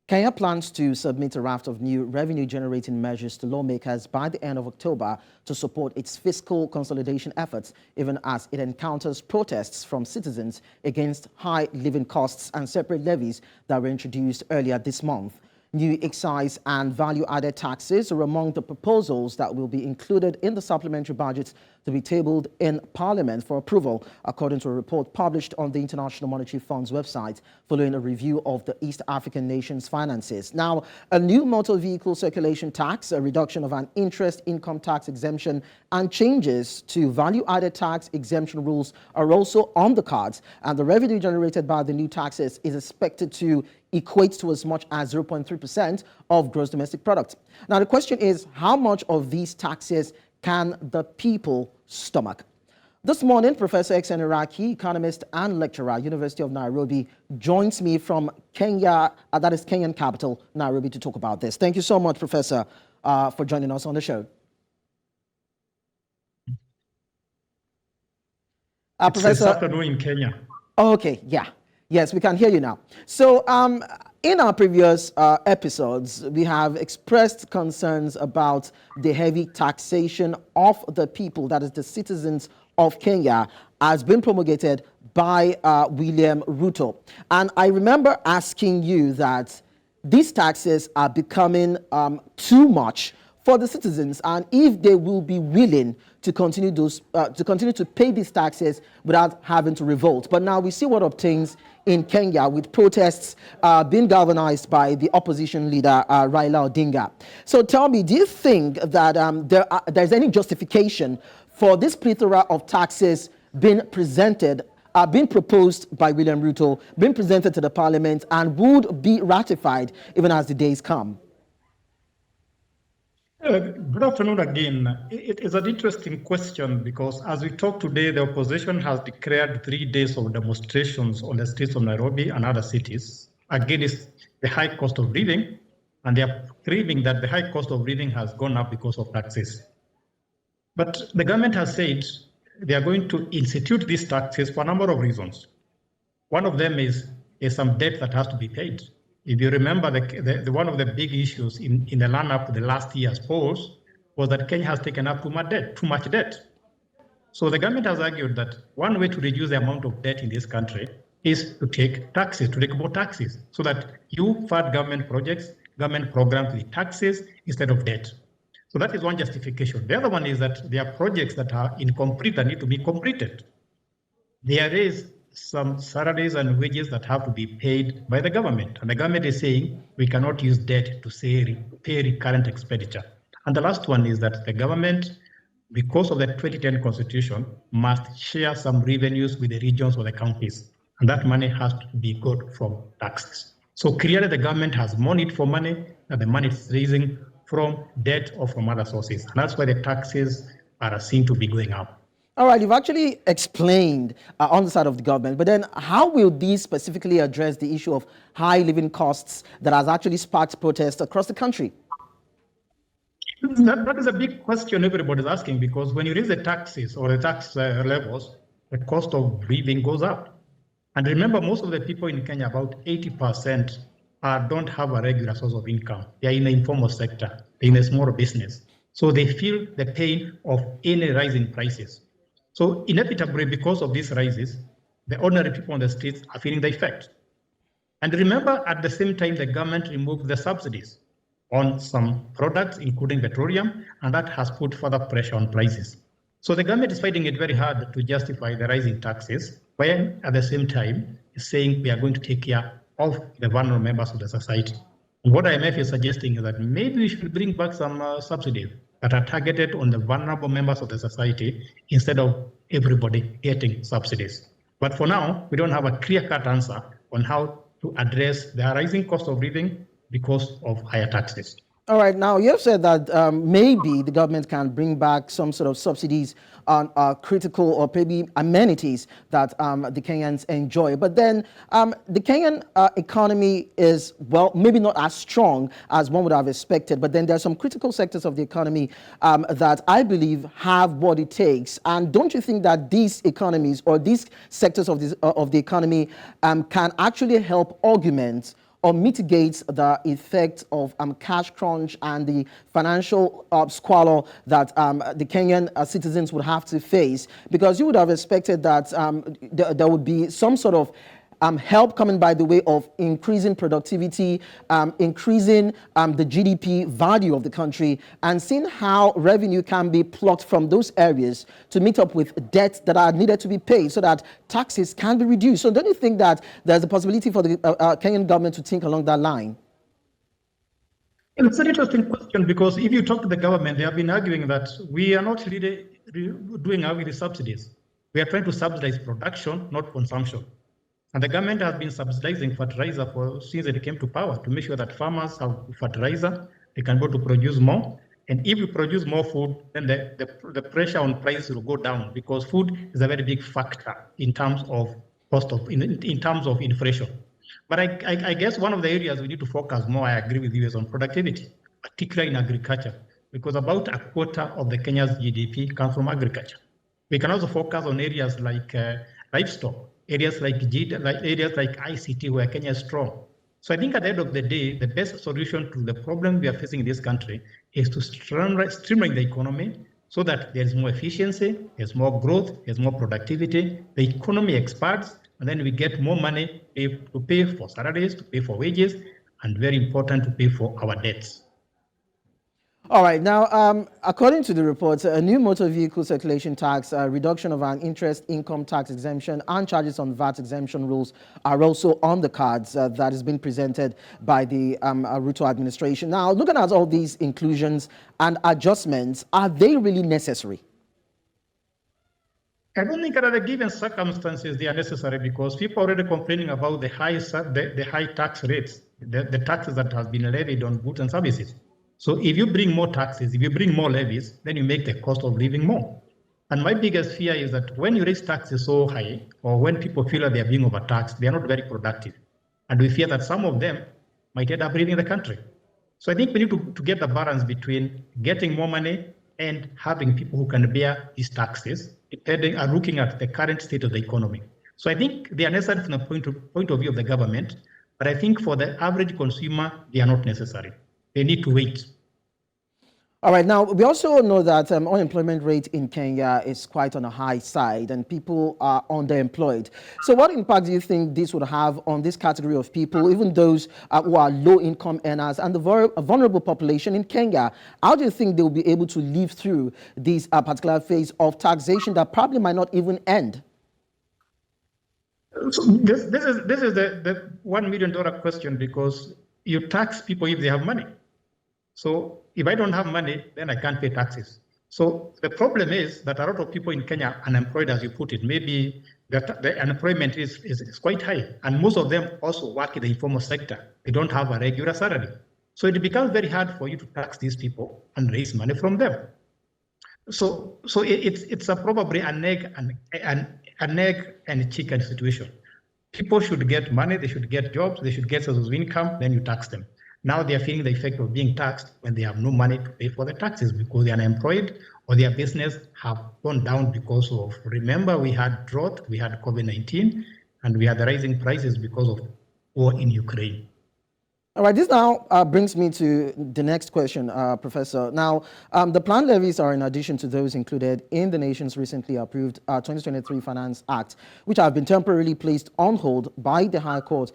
Kenya plans to submit a raft of new revenue-generating measures to lawmakers by the end of October to support its fiscal consolidation efforts, even as it encounters protests from citizens against high living costs and separate levies that were introduced earlier this month. New excise and value-added taxes are among the proposals that will be included in the supplementary budget to be tabled in Parliament for approval, according to a report published on the International Monetary Fund's website following a review of the East African nation's finances. Now, a new motor vehicle circulation tax, a reduction of an interest income tax exemption, and changes to value-added tax exemption rules are also on the cards, and the revenue generated by the new taxes is expected to equate to as much as 0.3% of gross domestic product. Now, the question is, how much of these taxes can the people stomach? This morning, Professor Iraki, economist and lecturer, University of Nairobi, joins me from Kenya, that is Kenyan capital, Nairobi, to talk about this. Thank you so much, Professor, for joining us on the show. Professor, it's afternoon in Kenya. Oh, okay, yeah. Yes, we can hear you now. So in our previous episodes, we have expressed concerns about the heavy taxation of the people, that is the citizens of Kenya, has been promulgated by William Ruto. And I remember asking you that these taxes are becoming too much for the citizens, and if they will be willing to continue to pay these taxes without having to revolt. But now we see what obtains in Kenya with protests being galvanized by the opposition leader Raila Odinga. So tell me, do you think that there's any justification for this plethora of taxes being proposed by William Ruto, being presented to the parliament, and would be ratified even as the days come? Good afternoon again. It is an interesting question because as we talk today, the opposition has declared 3 days of demonstrations on the streets of Nairobi and other cities against the high cost of living, and they are claiming that the high cost of living has gone up because of taxes. But the government has said they are going to institute these taxes for a number of reasons. One of them is some debt that has to be paid. If you remember, one of the big issues in the run-up to the last year's polls was that Kenya has taken up too much debt. So the government has argued that one way to reduce the amount of debt in this country is to take more taxes, so that you fund government projects, government programs with taxes instead of debt. So that is one justification. The other one is that there are projects that are incomplete that need to be completed. There is some salaries and wages that have to be paid by the government. And the government is saying we cannot use debt to pay recurrent expenditure. And the last one is that the government, because of the 2010 constitution, must share some revenues with the regions or the counties. And that money has to be got from taxes. So clearly the government has more need for money, and the money is raising from debt or from other sources. And that's why the taxes are seen to be going up. All right, you've actually explained on the side of the government, but then how will these specifically address the issue of high living costs that has actually sparked protests across the country? That is a big question everybody's asking, because when you raise the taxes or the tax levels, the cost of living goes up. And remember, most of the people in Kenya, about 80%, don't have a regular source of income. They are in the informal sector, they're in a small business. So they feel the pain of any rise in prices. So inevitably, because of these rises, the ordinary people on the streets are feeling the effect. And remember, at the same time, the government removed the subsidies on some products, including petroleum, and that has put further pressure on prices. So the government is finding it very hard to justify the rising taxes, when at the same time is saying we are going to take care of the vulnerable members of the society. And what IMF is suggesting is that maybe we should bring back some subsidies that are targeted on the vulnerable members of the society instead of everybody getting subsidies. But for now, we don't have a clear-cut answer on how to address the rising cost of living because of higher taxes. All right. Now, you have said that maybe the government can bring back some sort of subsidies on critical or maybe amenities that the Kenyans enjoy. But then the Kenyan economy is, well, maybe not as strong as one would have expected. But then there are some critical sectors of the economy that I believe have what it takes. And don't you think that these economies or these sectors of the economy can actually help augment or mitigates the effect of cash crunch and the financial squalor that the Kenyan citizens would have to face? Because you would have expected that there would be some sort of help coming by the way of increasing productivity, increasing the GDP value of the country, and seeing how revenue can be plucked from those areas to meet up with debts that are needed to be paid so that taxes can be reduced. So don't you think that there's a possibility for the Kenyan government to think along that line? It's an interesting question, because if you talk to the government, they have been arguing that we are not really doing away with the subsidies. We are trying to subsidize production, not consumption. And the government has been subsidizing fertilizer since it came to power to make sure that farmers have fertilizer, they can go to produce more. And if you produce more food, then the pressure on prices will go down, because food is a very big factor in terms of cost of in terms of inflation. But I guess one of the areas we need to focus more, I agree with you, is on productivity, particularly in agriculture, because about a quarter of the Kenya's GDP comes from agriculture. We can also focus on areas like livestock, areas like ICT, where Kenya is strong. So I think at the end of the day, the best solution to the problem we are facing in this country is to streamline the economy so that there's more efficiency, there's more growth, there's more productivity, the economy expands, and then we get more money to pay for salaries, to pay for wages, and very important, to pay for our debts. All right. Now, according to the report, a new motor vehicle circulation tax, a reduction of an interest income tax exemption, and charges on VAT exemption rules are also on the cards that has been presented by the Ruto administration. Now, looking at all these inclusions and adjustments, are they really necessary? I don't think under the given circumstances they are necessary, because people are already complaining about the high tax rates, the taxes that have been levied on goods and services. So if you bring more taxes, if you bring more levies, then you make the cost of living more. And my biggest fear is that when you raise taxes so high, or when people feel that they are being overtaxed, they are not very productive. And we fear that some of them might end up leaving the country. So I think we need to get the balance between getting more money and having people who can bear these taxes, depending on looking at the current state of the economy. So I think they are necessary from the point of view of the government, but I think for the average consumer, they are not necessary. They need to wait. All right. Now, we also know that unemployment rate in Kenya is quite on a high side and people are underemployed. So what impact do you think this would have on this category of people, even those who are low-income earners and the vulnerable population in Kenya? How do you think they will be able to live through this particular phase of taxation that probably might not even end? So this is the $1 million question, because you tax people if they have money. So if I don't have money, then I can't pay taxes. So the problem is that a lot of people in Kenya are unemployed, as you put it. Maybe the unemployment is quite high. And most of them also work in the informal sector. They don't have a regular salary. So it becomes very hard for you to tax these people and raise money from them. So it's probably an egg and chicken situation. People should get money, they should get jobs, they should get sources of income, then you tax them. Now they are feeling the effect of being taxed when they have no money to pay for the taxes because they are unemployed or their business have gone down because of, remember, we had drought, we had COVID-19, and we had the rising prices because of war in Ukraine. All right, this now brings me to the next question, Professor. Now, the planned levies are in addition to those included in the nation's recently approved 2023 Finance Act, which have been temporarily placed on hold by the High Court,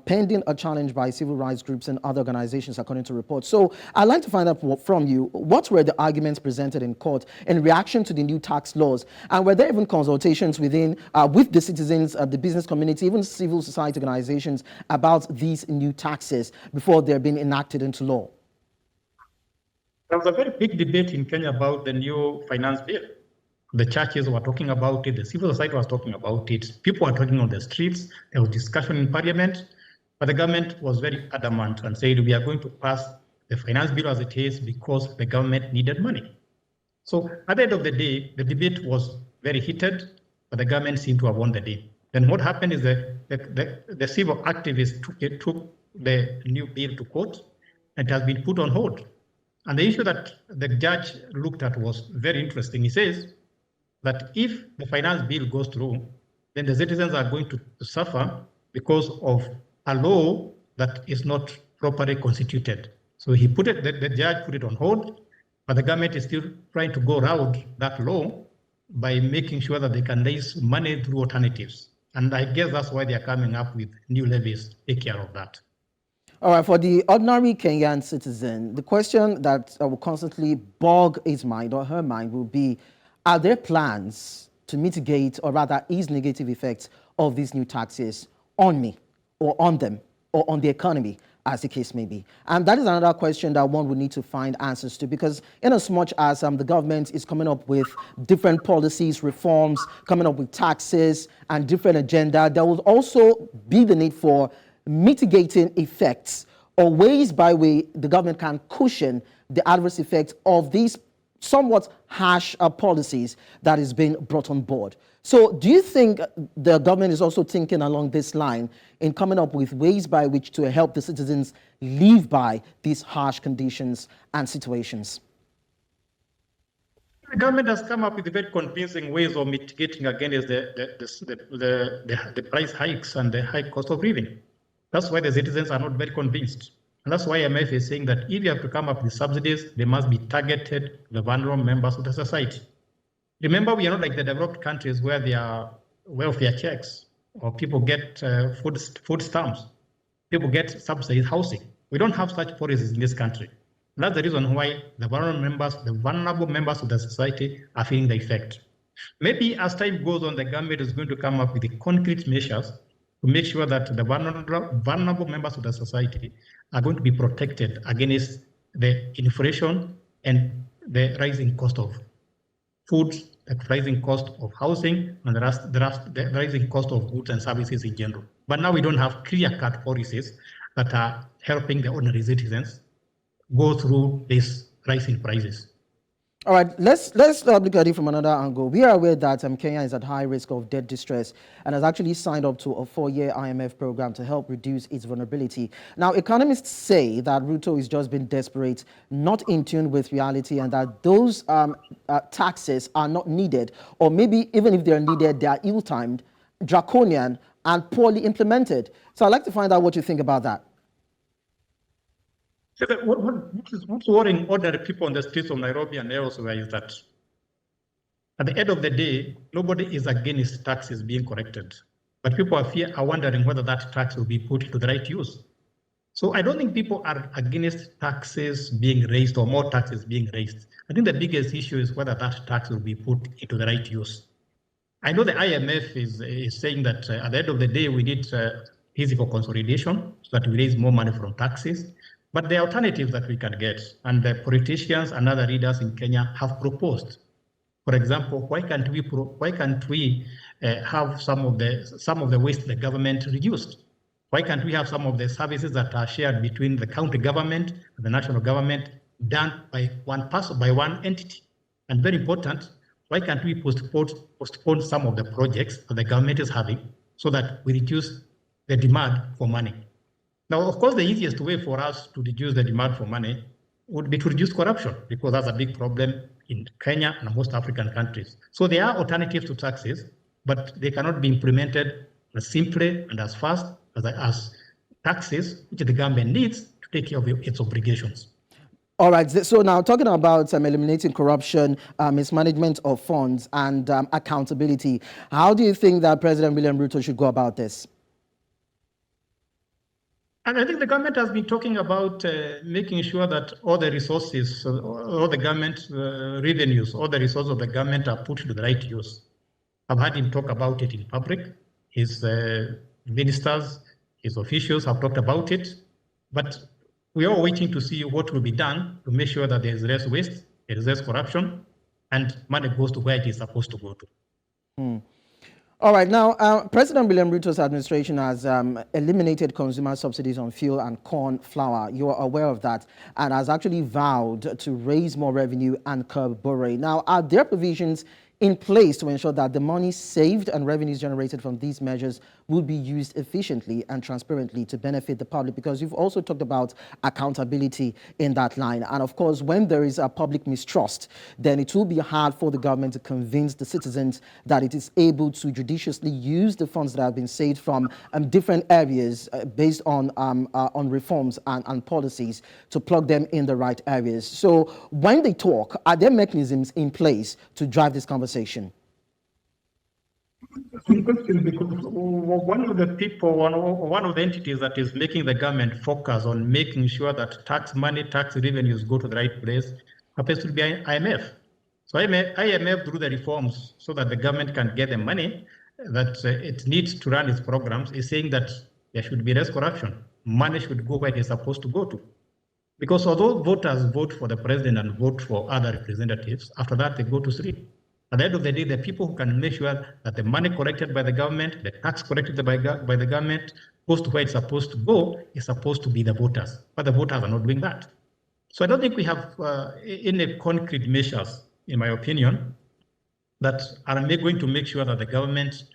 pending a challenge by civil rights groups and other organizations, according to reports. So I'd like to find out from you, what were the arguments presented in court in reaction to the new tax laws? And were there even consultations with the citizens, the business community, even civil society organizations about these new taxes before they're being enacted into law? There was a very big debate in Kenya about the new finance bill. The churches were talking about it, the civil society was talking about it, people were talking on the streets, there was discussion in parliament, but the government was very adamant and said we are going to pass the finance bill as it is because the government needed money. So at the end of the day, the debate was very heated, but the government seemed to have won the day. Then what happened is that the civil activists took the new bill to court, and it has been put on hold. And the issue that the judge looked at was very interesting. He says that if the finance bill goes through, then the citizens are going to suffer because of a law that is not properly constituted. So he put it, the judge put it on hold, but the government is still trying to go around that law by making sure that they can raise money through alternatives. And I guess that's why they are coming up with new levies to take care of that. All right, for the ordinary Kenyan citizen, the question that will constantly bog his mind or her mind will be, are there plans to mitigate or rather ease negative effects of these new taxes on me or on them or on the economy, as the case may be? And that is another question that one would need to find answers to, because in as much as the government is coming up with different policies, reforms, coming up with taxes and different agenda, there will also be the need for mitigating effects or ways by which the government can cushion the adverse effects of these somewhat harsh policies that is being brought on board. So do you think the government is also thinking along this line in coming up with ways by which to help the citizens live by these harsh conditions and situations? The government has come up with very convincing ways of mitigating against the price hikes and the high cost of living. That's why the citizens are not very convinced. And that's why IMF is saying that if you have to come up with subsidies, they must be targeted to the vulnerable members of the society. Remember, we are not like the developed countries where there are welfare checks or people get food stamps, people get subsidized housing. We don't have such policies in this country. And that's the reason why the vulnerable members of the society are feeling the effect. Maybe as time goes on, the government is going to come up with the concrete measures to make sure that the vulnerable members of the society are going to be protected against the inflation and the rising cost of food, the rising cost of housing, and the rising cost of goods and services in general. But now we don't have clear-cut policies that are helping the ordinary citizens go through this rising prices. All right, let's look at it from another angle. We are aware that Kenya is at high risk of debt distress and has actually signed up to a 4-year IMF program to help reduce its vulnerability. Now, economists say that Ruto is just being desperate, not in tune with reality, and that those taxes are not needed, or maybe even if they're needed, they are ill-timed, draconian, and poorly implemented. So I'd like to find out what you think about that. So what's worrying ordinary people on the streets of Nairobi and elsewhere is that at the end of the day, nobody is against taxes being corrected. But people are wondering whether that tax will be put to the right use. So I don't think people are against taxes being raised or more taxes being raised. I think the biggest issue is whether that tax will be put into the right use. I know the IMF is saying that at the end of the day, we need fiscal consolidation so that we raise more money from taxes. But there are alternatives that we can get, and the politicians and other leaders in Kenya have proposed. For example, why can't we have some of the waste the government reduced? Why can't we have some of the services that are shared between the county government and the national government done by one person, by one entity? And very important, why can't we postpone some of the projects that the government is having so that we reduce the demand for money? Now, of course, the easiest way for us to reduce the demand for money would be to reduce corruption, because that's a big problem in Kenya and most African countries. So there are alternatives to taxes, but they cannot be implemented as simply and as fast as taxes, which the government needs to take care of its obligations. All right, so now talking about eliminating corruption, mismanagement of funds, and accountability, how do you think that President William Ruto should go about this? And I think the government has been talking about making sure that all the resources, all the government revenues, all the resources of the government are put to the right use. I've had him talk about it in public. His ministers, his officials have talked about it. But we are waiting to see what will be done to make sure that there is less waste, there is less corruption, and money goes to where it is supposed to go to. All right, now, President William Ruto's administration has eliminated consumer subsidies on fuel and corn flour. You are aware of that, and has actually vowed to raise more revenue and curb borrowing. Now, are there provisions in place to ensure that the money saved and revenues generated from these measures will be used efficiently and transparently to benefit the public? Because you've also talked about accountability in that line. And of course, when there is a public mistrust, then it will be hard for the government to convince the citizens that it is able to judiciously use the funds that have been saved from different areas based on reforms and policies to plug them in the right areas. So when they talk, are there mechanisms in place to drive this conversation? Good question, because one of the entities that is making the government focus on making sure that tax revenues go to the right place happens to be IMF. So IMF through the reforms so that the government can get the money that it needs to run its programs is saying that there should be less corruption. Money should go where it's supposed to go to. Because although voters vote for the president and vote for other representatives, after that they go to sleep. At the end of the day, the people who can make sure that the money collected by the government, the tax collected by the government, goes to where it's supposed to go, is supposed to be the voters. But the voters are not doing that. So I don't think we have any concrete measures, in my opinion, that are going to make sure that the government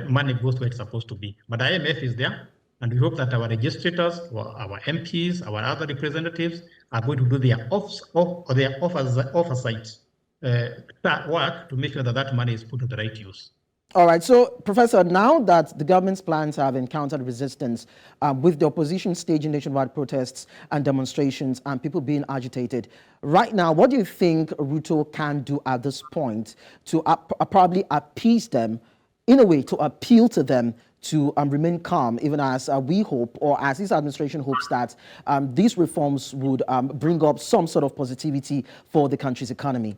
money goes to where it's supposed to be. But IMF is there, and we hope that our registrators, our MPs, our other representatives are going to do their oversight work to make sure that that money is put to the right use. All right. So, Professor, now that the government's plans have encountered resistance with the opposition staging nationwide protests and demonstrations and people being agitated, right now, what do you think Ruto can do at this point to probably appease them, in a way, to appeal to them to remain calm, even as we hope, or as this administration hopes that these reforms would bring up some sort of positivity for the country's economy?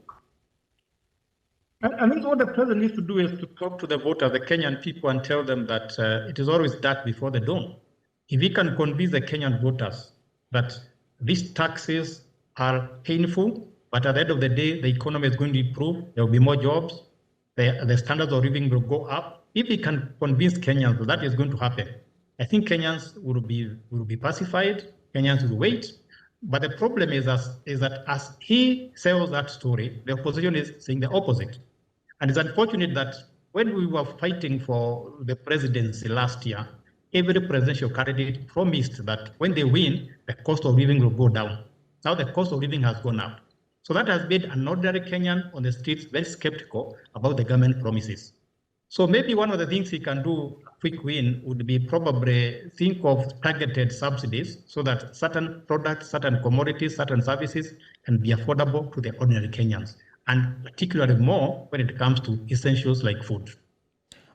I think what the president needs to do is to talk to the voters, the Kenyan people, and tell them that it is always dark before the dawn. If he can convince the Kenyan voters that these taxes are painful, but at the end of the day, the economy is going to improve, there will be more jobs, the standards of living will go up. If he can convince Kenyans that is going to happen, I think Kenyans will be pacified, Kenyans will wait. But the problem is that as he sells that story, the opposition is saying the opposite. And it's unfortunate that when we were fighting for the presidency last year, every presidential candidate promised that when they win, the cost of living will go down. Now the cost of living has gone up. So that has made an ordinary Kenyan on the streets very skeptical about the government promises. So maybe one of the things he can do, quick win, would be probably think of targeted subsidies so that certain products, certain commodities, certain services can be affordable to the ordinary Kenyans, and particularly more when it comes to essentials like food.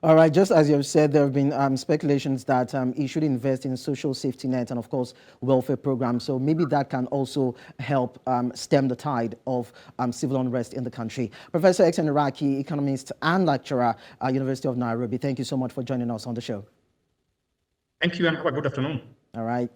All right, just as you've said, there have been speculations that he should invest in social safety net and, of course, welfare programs. So maybe that can also help stem the tide of civil unrest in the country. Professor Iraki, economist and lecturer at University of Nairobi, thank you so much for joining us on the show. Thank you, and have a good afternoon. All right.